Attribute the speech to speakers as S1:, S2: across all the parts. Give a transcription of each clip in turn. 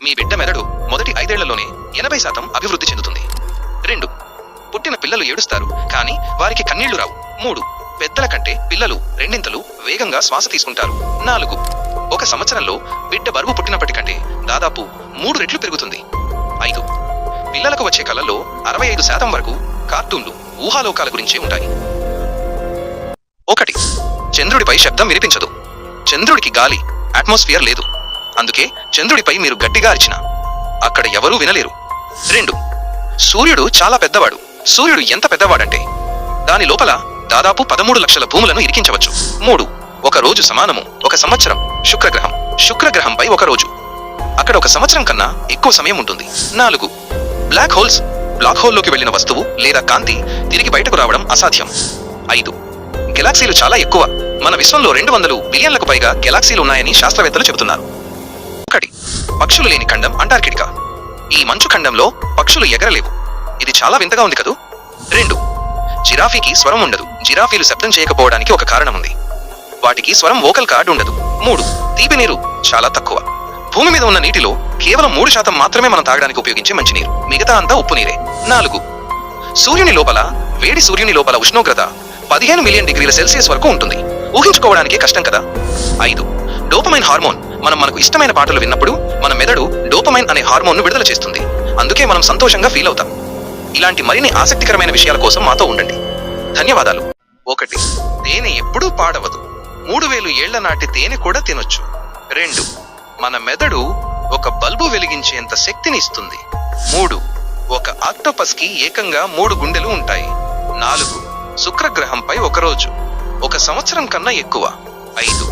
S1: మీ బిడ్డ మెదడు మొదటి 5 ఏళ్లలోనే 80% అభివృద్ధి చెందుతుంది. 2. పుట్టిన పిల్లలు ఏడుస్తారు కానీ వారికి కన్నీళ్లు రావు. 3. పెద్దల కంటే పిల్లలు రెండింతలు వేగంగా శ్వాస తీసుకుంటారు. 4. 1 సంవత్సరంలో బిడ్డ బరువు పుట్టినప్పటికంటే దాదాపు 3 రెట్లు పెరుగుతుంది. 5. పిల్లలకు వచ్చే కళల్లో 65% వరకు కార్టూన్లు ఊహాలోకాల గురించే ఉంటాయి. 1. చంద్రుడిపై శబ్దం వినిపించదు. చంద్రుడికి గాలి అట్మాస్ఫియర్ లేదు. అందుకే చంద్రుడిపై మీరు గట్టిగా అరిచినా అక్కడ ఎవరూ వినలేరు. 2. సూర్యుడు చాలా పెద్దవాడు. సూర్యుడు ఎంత పెద్దవాడంటే దాని లోపల దాదాపు 13 లక్షల భూములను ఇరికించవచ్చు. 3. 1 రోజు సమానము 1 సంవత్సరం. శుక్రగ్రహం. శుక్రగ్రహంపై 1 రోజు. అక్కడ 1 సంవత్సరం కన్నా ఎక్కువ సమయం ఉంటుంది. 4. Black holes. బ్లాక్ హోల్లోకి వెళ్లిన వస్తువు లేదా కాంతి తిరిగి బయటకు రావడం అసాధ్యం. 5. గెలాక్సీలు చాలా ఎక్కువ. మన విశ్వంలో 200 బిలియన్లకు పైగా గెలాక్సీలు ఉన్నాయని శాస్త్రవేత్తలు చెబుతున్నారు. 1. పక్షులు లేని ఖండం అంటార్కిటికా. ఈ మంచు ఖండంలో పక్షులు ఎగరలేవు. ఇది చాలా వింతగా ఉంది కదూ. 2. జిరాఫీకి స్వరం ఉండదు. జిరాఫీలు శబ్దం చేయకపోవడానికి ఒక కారణం ఉంది. వాటికి స్వరం వోకల్ కార్డ్ ఉండదు. 3. తీపి నీరు చాలా తక్కువ. భూమి మీద ఉన్న నీటిలో కేవలం 3% మాత్రమే మనం తాగడానికి ఉపయోగించే మంచినీరు. మిగతా అంతా ఉప్పు నీరే. 4. సూర్యుని లోపల ఉష్ణోగ్రత 15 మిలియన్ డిగ్రీల సెల్సియస్ వరకు ఉంటుంది. ఊహించుకోవడానికే కష్టం కదా. 5. Dopamine hormone. మనకు ఇష్టమైన పాటలు విన్నప్పుడు మన మెదడు డోపమైన్ అనే హార్మోన్ ను విడుదల చేస్తుంది. అందుకే మనం సంతోషంగా ఫీల్ అవుతాం. ఇలాంటి మరిన్ని ఆసక్తికరమైన విషయాల కోసం మాతో ఉండండి. ధన్యవాదాలు. 1. తేనె ఎప్పుడూ పాడవదు. 3000 ఏళ్ల నాటి తేనె కూడా తినొచ్చు. 2. మన మెదడు ఒక బల్బు వెలిగించేంత శక్తిని ఇస్తుంది. 3. ఒక ఆక్టోపస్ కి ఏకంగా 3 గుండెలు ఉంటాయి. 4. శుక్రగ్రహంపై 1 రోజు 1 సంవత్సరం కన్నా ఎక్కువ. 5.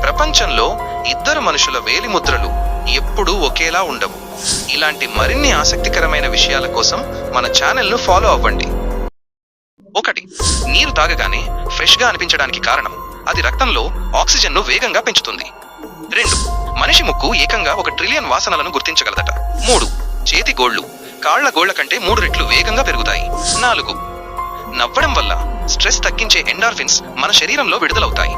S1: ప్రపంచంలో 2 మనుషుల వేలిముద్రలు ఎప్పుడూ ఒకేలా ఉండవు. ఇలాంటి మరిన్ని ఆసక్తికరమైన విషయాల కోసం మన ఛానల్ ను ఫాలో అవ్వండి. 1. నీరు తాగగానే ఫ్రెష్ గా అనిపించడానికి కారణం అది రక్తంలో ఆక్సిజన్ ను వేగంగా పెంచుతుంది. 2. మనిషి ముక్కు ఏకంగా 1 ట్రిలియన్ వాసనలను గుర్తించగలదట. 3. చేతి గోళ్లు కాళ్ల గోళ్ల కంటే 3 రెట్లు వేగంగా పెరుగుతాయి. 4. నవ్వడం వల్ల స్ట్రెస్ తగ్గించే ఎండార్ఫిన్స్ మన శరీరంలో విడుదలవుతాయి.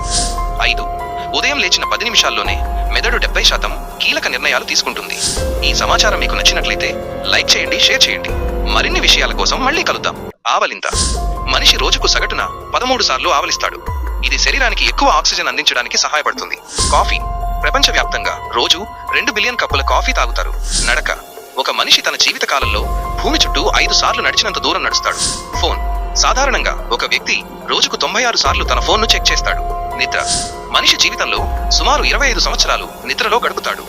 S1: 5. ఉదయం లేచిన 10 నిమిషాల్లోనే మెదడు 70% కీలక నిర్ణయాలు తీసుకుంటుంది. ఈ సమాచారం మీకు నచ్చినట్లయితే లైక్ చేయండి, షేర్ చేయండి. మరిన్ని విషయాల కోసం మళ్ళీ కలుద్దాం. ఆవలింత. మనిషి రోజుకు సగటున 13 సార్లు ఆవలిస్తాడు. ఇది శరీరానికి ఎక్కువ ఆక్సిజన్ అందించడానికి సహాయపడుతుంది. కాఫీ. ప్రపంచవ్యాప్తంగా రోజు 2 బిలియన్ కప్పుల కాఫీ తాగుతారు. నడక. ఒక మనిషి తన జీవిత కాలంలో భూమి చుట్టూ 5 సార్లు నడిచినంత దూరం నడుస్తాడు. ఫోన్. సాధారణంగా ఒక వ్యక్తి రోజుకు 96 సార్లు తన ఫోన్ను చెక్ చేస్తాడు. నిద్ర. మనిషి జీవితంలో సుమారు 25 సంవత్సరాలు నిద్రలో గడుపుతాడు.